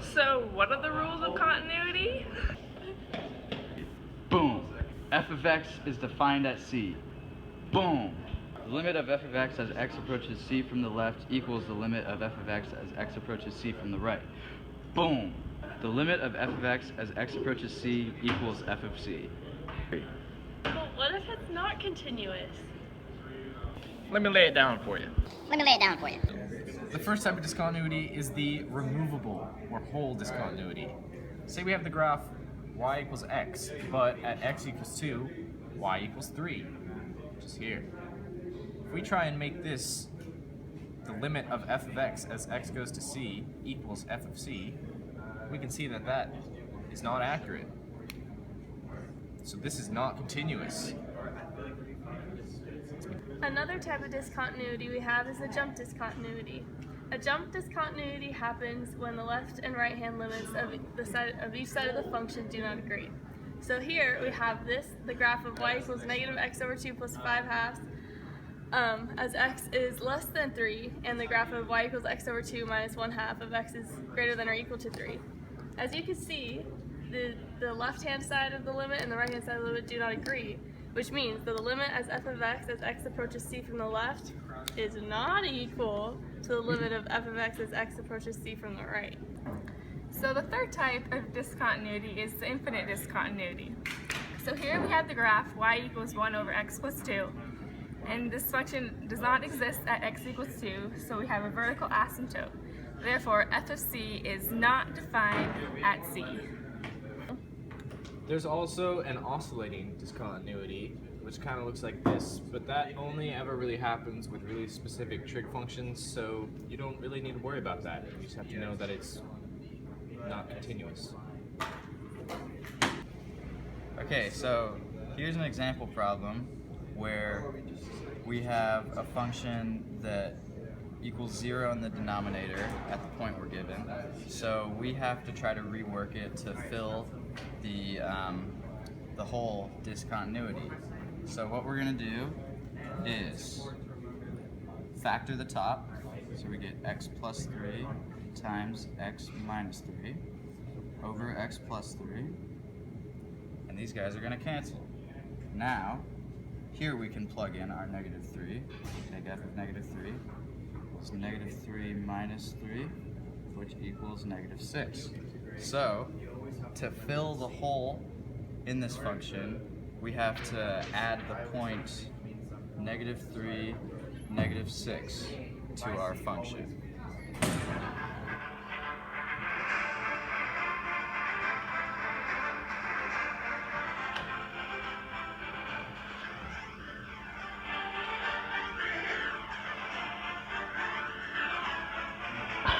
So what are the rules of continuity? Boom. F of x is defined at c. Boom. The limit of f of x as x approaches c from the left equals the limit of f of x as x approaches c from the right. Boom. The limit of f of x as x approaches c equals f of c. But what if it's not continuous? Let me lay it down for you. The first type of discontinuity is the removable or whole discontinuity. Say we have the graph y equals x, but at x equals 2, y equals 3, which is here. If we try and make this the limit of f of x as x goes to c equals f of c, we can see that that is not accurate. So this is not continuous. Another type of discontinuity we have is a jump discontinuity. A jump discontinuity happens when the left and right hand limits of each side of the function do not agree. So here we have the graph of y equals negative x over 2 plus 5 halves as x is less than 3, and the graph of y equals x over 2 minus 1 half of x is greater than or equal to 3. As you can see, the left hand side of the limit and the right hand side of the limit do not agree, which means that the limit as f of x as x approaches c from the left is not equal to the limit of f of x as x approaches c from the right. So the third type of discontinuity is the infinite discontinuity. So here we have the graph y equals 1 over x plus 2, and this function does not exist at x equals 2, so we have a vertical asymptote. Therefore, f of c is not defined at c. There's also an oscillating discontinuity, which kind of looks like this, but that only ever really happens with really specific trig functions, so you don't really need to worry about that. You just have to know that it's not continuous. Okay, so here's an example problem where we have a function that equals 0 in the denominator at the point we're given. So we have to try to rework it to fill the whole discontinuity. So what we're going to do is factor the top. So we get x plus 3 times x minus 3 over x plus 3. And these guys are going to cancel. Now, here we can plug in our negative 3, take f of negative 3. So negative 3 minus 3, which equals negative 6. So, to fill the hole in this function, we have to add the points negative 3, negative 6 to our function.